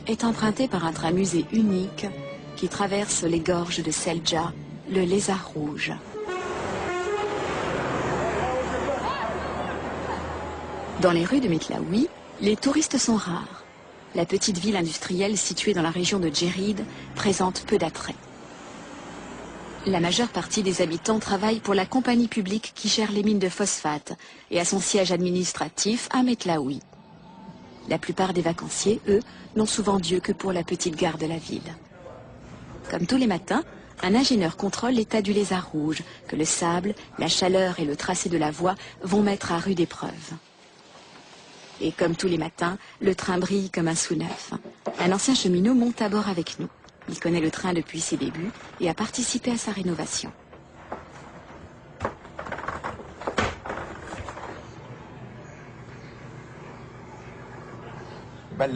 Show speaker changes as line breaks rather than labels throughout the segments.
est emprunté par un train-musée unique qui traverse les gorges de Selja, le Lézard Rouge. Dans les rues de Metlaoui, les touristes sont rares. La petite ville industrielle située dans la région de Djerid présente peu d'attrait. La majeure partie des habitants travaillent pour la compagnie publique qui gère les mines de phosphate et a son siège administratif à Metlaoui. La plupart des vacanciers, eux, n'ont souvent Dieu que pour la petite gare de la ville. Comme tous les matins, un ingénieur contrôle l'état du Lézard Rouge, que le sable, la chaleur et le tracé de la voie vont mettre à rude épreuve. Et comme tous les matins, le train brille comme un sou neuf. Un ancien cheminot monte à bord avec nous. Il connaît le train depuis ses débuts et a participé à sa rénovation.
Dans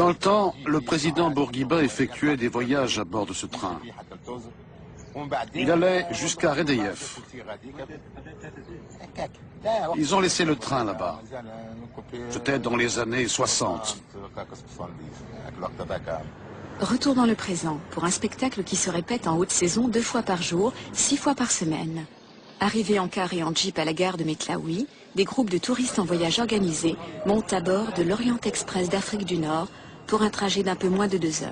le temps, le président Bourguiba effectuait des voyages à bord de ce train. Il allait jusqu'à Redeyev. Ils ont laissé le train là-bas. C'était dans les années 60.
Retour dans le présent pour un spectacle qui se répète en haute saison 2 fois par jour, 6 fois par semaine. Arrivés en car et en jeep à la gare de Metlaoui, des groupes de touristes en voyage organisé montent à bord de l'Orient Express d'Afrique du Nord pour un trajet d'un peu moins de 2 heures.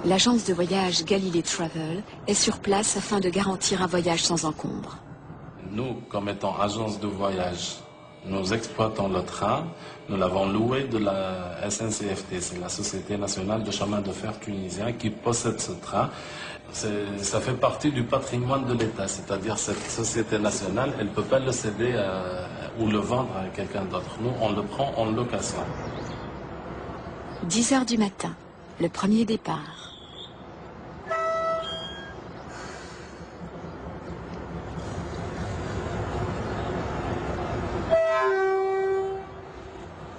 L'agence de voyage Galilée Travel est sur place afin de garantir un voyage sans encombre.
Nous, comme étant agence de voyage, nous exploitons le train. Nous l'avons loué de la SNCFT, c'est la Société nationale de chemin de fer tunisien qui possède ce train. Ça fait partie du patrimoine de l'État, c'est-à-dire cette société nationale, elle ne peut pas le céder ou le vendre à quelqu'un d'autre. Nous, on le prend en location.
10 heures du matin, le premier départ.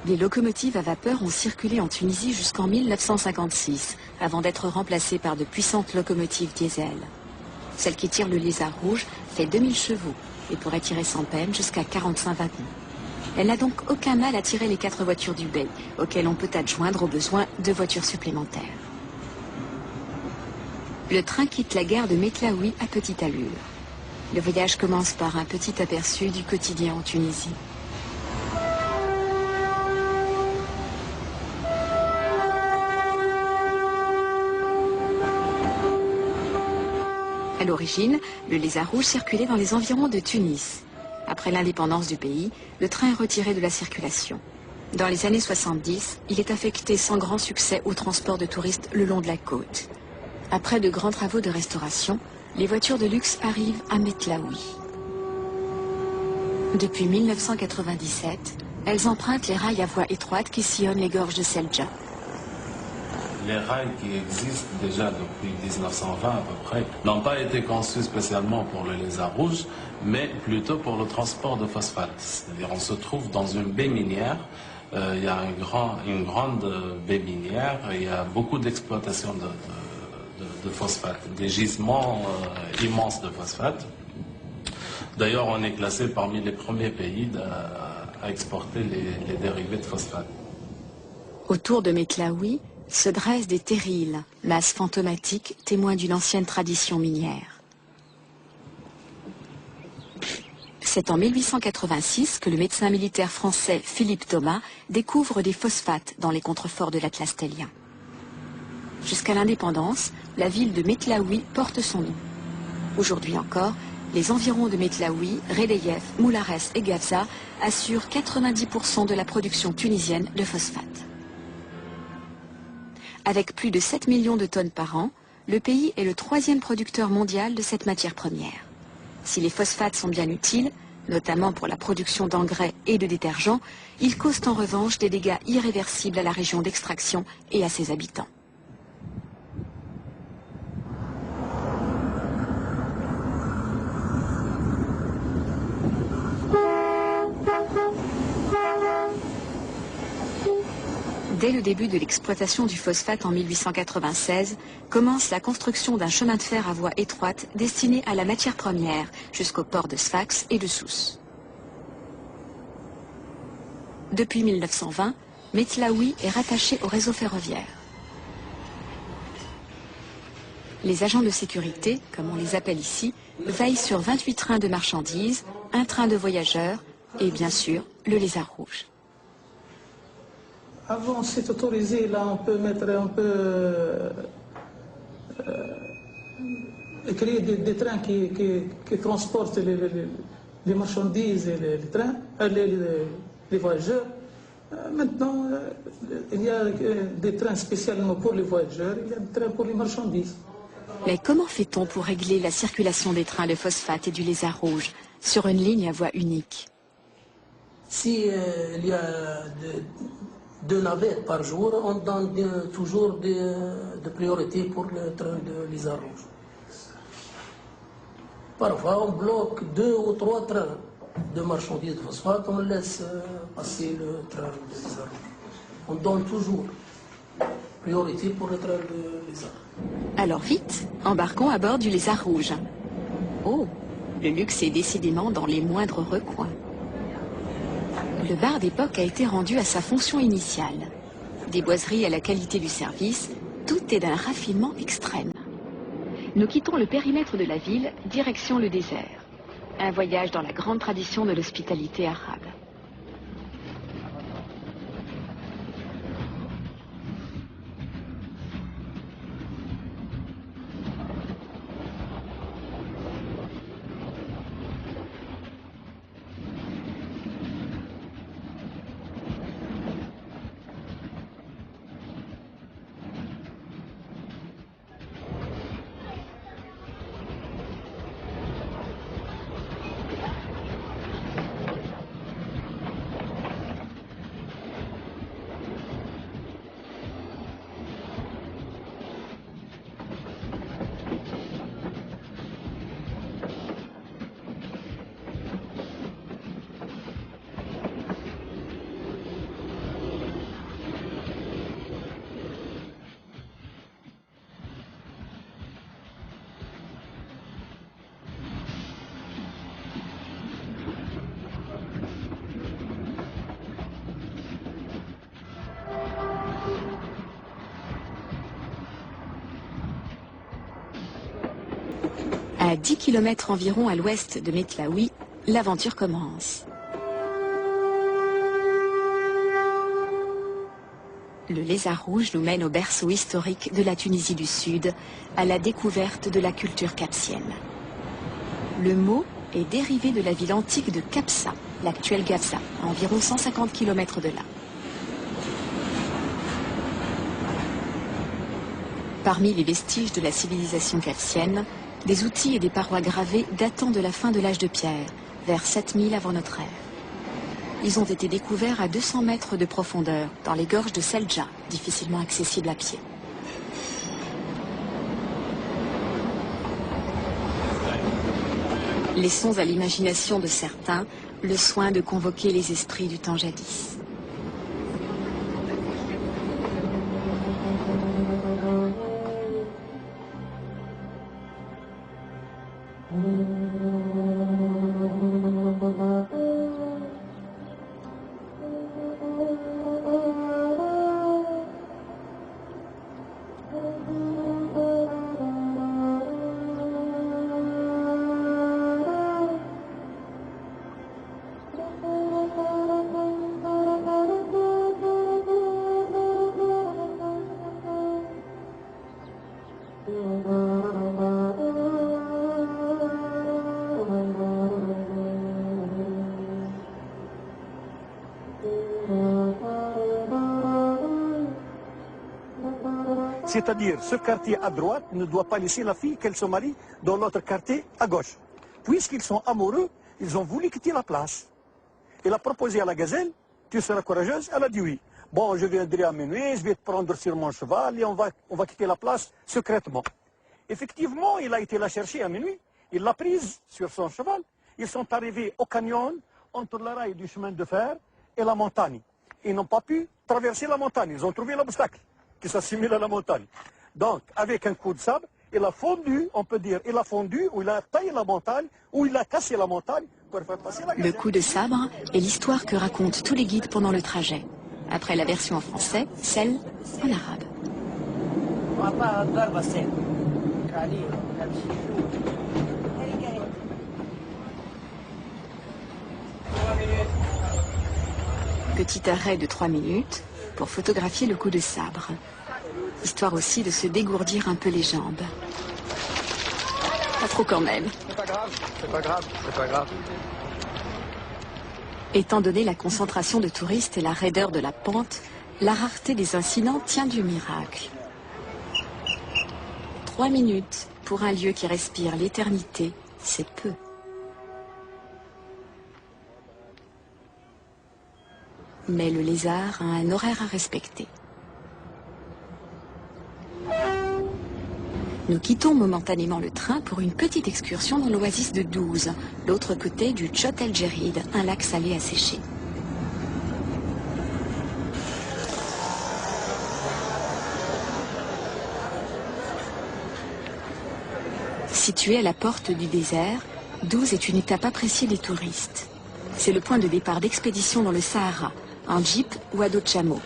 Les locomotives à vapeur ont circulé en Tunisie jusqu'en 1956, avant d'être remplacées par de puissantes locomotives diesel. Celle qui tire le Lézard Rouge fait 2000 chevaux et pourrait tirer sans peine jusqu'à 45 wagons. Elle n'a donc aucun mal à tirer les 4 voitures du Bey, auxquelles on peut adjoindre au besoin 2 voitures supplémentaires. Le train quitte la gare de Metlaoui à petite allure. Le voyage commence par un petit aperçu du quotidien en Tunisie. À l'origine, le Lézard Rouge circulait dans les environs de Tunis. Après l'indépendance du pays, le train est retiré de la circulation. Dans les années 70, il est affecté sans grand succès au transport de touristes le long de la côte. Après de grands travaux de restauration, les voitures de luxe arrivent à Metlaoui. Depuis 1997, elles empruntent les rails à voie étroite qui sillonnent les gorges de Selja.
Les rails qui existent déjà depuis 1920 à peu près n'ont pas été conçus spécialement pour le Lézard Rouge, mais plutôt pour le transport de phosphate. C'est-à-dire on se trouve dans une baie minière, il y a une grande baie minière, et il y a beaucoup d'exploitation de phosphate, des gisements immenses de phosphate. D'ailleurs, on est classé parmi les premiers pays à exporter les dérivés de phosphate.
Autour de Metlaoui se dressent des terrils, masses fantomatiques témoins d'une ancienne tradition minière. C'est en 1886 que le médecin militaire français Philippe Thomas découvre des phosphates dans les contreforts de l'Atlas tellien. Jusqu'à l'indépendance, la ville de Metlaoui porte son nom. Aujourd'hui encore, les environs de Metlaoui, Redeyev, Moulares et Gafsa assurent 90% de la production tunisienne de phosphate. Avec plus de 7 millions de tonnes par an, le pays est le 3e producteur mondial de cette matière première. Si les phosphates sont bien utiles, notamment pour la production d'engrais et de détergents, ils causent en revanche des dégâts irréversibles à la région d'extraction et à ses habitants. Dès le début de l'exploitation du phosphate en 1896, commence la construction d'un chemin de fer à voie étroite destiné à la matière première, jusqu'au port de Sfax et de Sousse. Depuis 1920, Metlaoui est rattaché au réseau ferroviaire. Les agents de sécurité, comme on les appelle ici, veillent sur 28 trains de marchandises, un train de voyageurs et bien sûr le Lézard rouge.
Avant, c'est autorisé, là on peut mettre, créer des trains qui transportent les marchandises et les trains, les voyageurs. Maintenant, il y a des trains spécialement pour les voyageurs, il y a des trains pour les marchandises.
Mais comment fait-on pour régler la circulation des trains de phosphate et du Lézard rouge sur une ligne à voie unique?
Si il y a deux navettes par jour, on donne toujours de priorité pour le train de Lézard rouge. Parfois, on bloque 2 ou 3 trains de marchandises de phosphate, on laisse passer le train de Lézard rouge. On donne toujours priorité pour le train de Lézard.
Alors vite, embarquons à bord du Lézard rouge. Oh, le luxe est décidément dans les moindres recoins. Le bar d'époque a été rendu à sa fonction initiale. Des boiseries à la qualité du service, tout est d'un raffinement extrême. Nous quittons le périmètre de la ville, direction le désert. Un voyage dans la grande tradition de l'hospitalité arabe. À 10 km environ à l'ouest de Metlaoui, l'aventure commence. Le Lézard rouge nous mène au berceau historique de la Tunisie du Sud, à la découverte de la culture capsienne. Le mot est dérivé de la ville antique de Capsa, l'actuelle Gaza, à environ 150 km de là. Parmi les vestiges de la civilisation capsienne, des outils et des parois gravées datant de la fin de l'âge de pierre, vers 7000 avant notre ère. Ils ont été découverts à 200 mètres de profondeur, dans les gorges de Selja, difficilement accessibles à pied. Laissons à l'imagination de certains le soin de convoquer les esprits du temps jadis.
C'est-à-dire, ce quartier à droite ne doit pas laisser la fille qu'elle se marie dans l'autre quartier à gauche. Puisqu'ils sont amoureux, ils ont voulu quitter la place. Elle a proposé à la gazelle, tu seras courageuse, elle a dit oui. Bon, je viendrai à minuit, je vais te prendre sur mon cheval et on va quitter la place secrètement. Effectivement, il a été la chercher à minuit, il l'a prise sur son cheval. Ils sont arrivés au canyon, entre la rail du chemin de fer et la montagne. ils n'ont pas pu traverser la montagne. Ils ont trouvé l'obstacle qui s'assimile à la montagne. Donc, avec un coup de sabre, il a fondu, on peut dire, il a fondu, ou il a taillé la montagne, ou il a cassé la montagne pour faire passer la gazelle.
Le coup de sabre est l'histoire que racontent tous les guides pendant le trajet. Après la version en français, celle en arabe. Petit arrêt de 3 minutes pour photographier le coup de sabre. Histoire aussi de se dégourdir un peu les jambes. Pas trop quand même.
C'est pas grave, c'est pas grave, c'est pas grave.
Étant donné la concentration de touristes et la raideur de la pente, la rareté des incidents tient du miracle. 3 minutes pour un lieu qui respire l'éternité, c'est peu. Mais le lézard a un horaire à respecter. Nous quittons momentanément le train pour une petite excursion dans l'oasis de Douze, l'autre côté du Tchot El Djerid, un lac salé asséché. Située à la porte du désert, Douze est une étape appréciée des touristes. C'est le point de départ d'expédition dans le Sahara, en jeep ou à dos de chameau.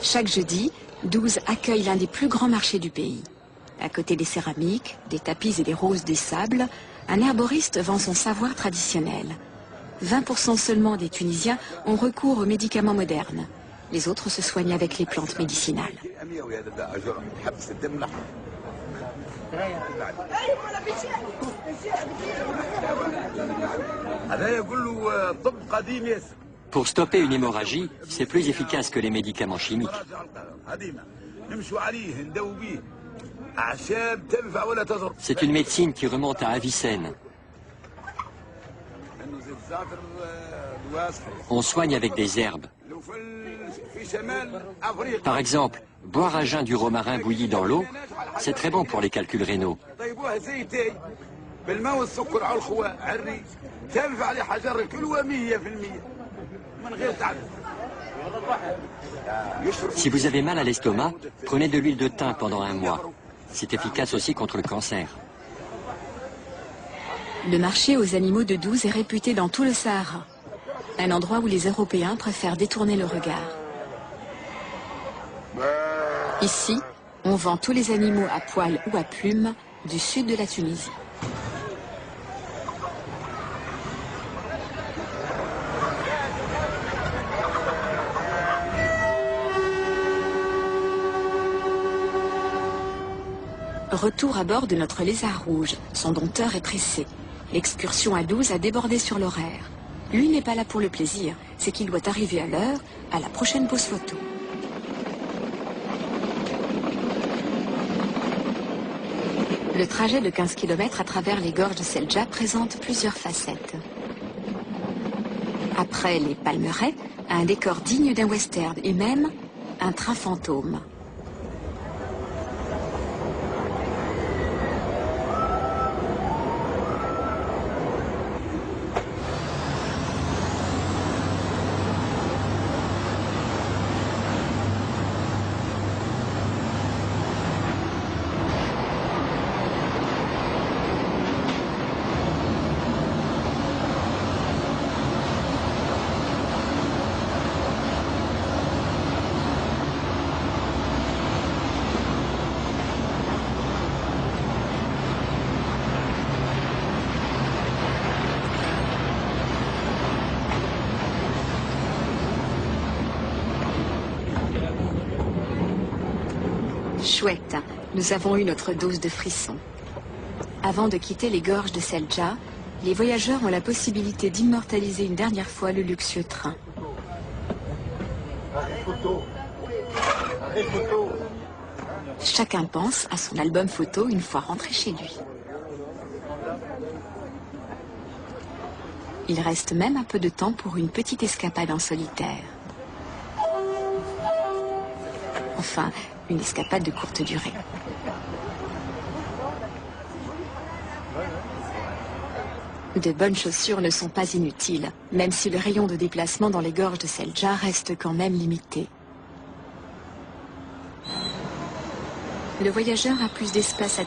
Chaque jeudi, Douze accueille l'un des plus grands marchés du pays. À côté des céramiques, des tapis et des roses des sables, un herboriste vend son savoir traditionnel. 20% seulement des Tunisiens ont recours aux médicaments modernes. Les autres se soignent avec les plantes médicinales.
Pour stopper une hémorragie, c'est plus efficace que les médicaments chimiques. C'est une médecine qui remonte à Avicenne. On soigne avec des herbes. Par exemple, boire à jeun du romarin bouilli dans l'eau, c'est très bon pour les calculs rénaux. Si vous avez mal à l'estomac, prenez de l'huile de thym pendant 1 mois. C'est efficace aussi contre le cancer.
Le marché aux animaux de Douze est réputé dans tout le Sahara. Un endroit où les Européens préfèrent détourner le regard. Ici, on vend tous les animaux à poils ou à plumes du sud de la Tunisie. Retour à bord de notre lézard rouge. Son dompteur est pressé. L'excursion à Douze a débordé sur l'horaire. Lui n'est pas là pour le plaisir, c'est qu'il doit arriver à l'heure à la prochaine pause photo. Le trajet de 15 km à travers les gorges de Selja présente plusieurs facettes. Après les palmeraies, un décor digne d'un western et même un train fantôme. Chouette, nous avons eu notre dose de frissons. Avant de quitter les gorges de Selja, les voyageurs ont la possibilité d'immortaliser une dernière fois le luxueux train. Chacun pense à son album photo une fois rentré chez lui. Il reste même un peu de temps pour une petite escapade en solitaire. Enfin, une escapade de courte durée. De bonnes chaussures ne sont pas inutiles, même si le rayon de déplacement dans les gorges de Selja reste quand même limité. Le voyageur a plus d'espace à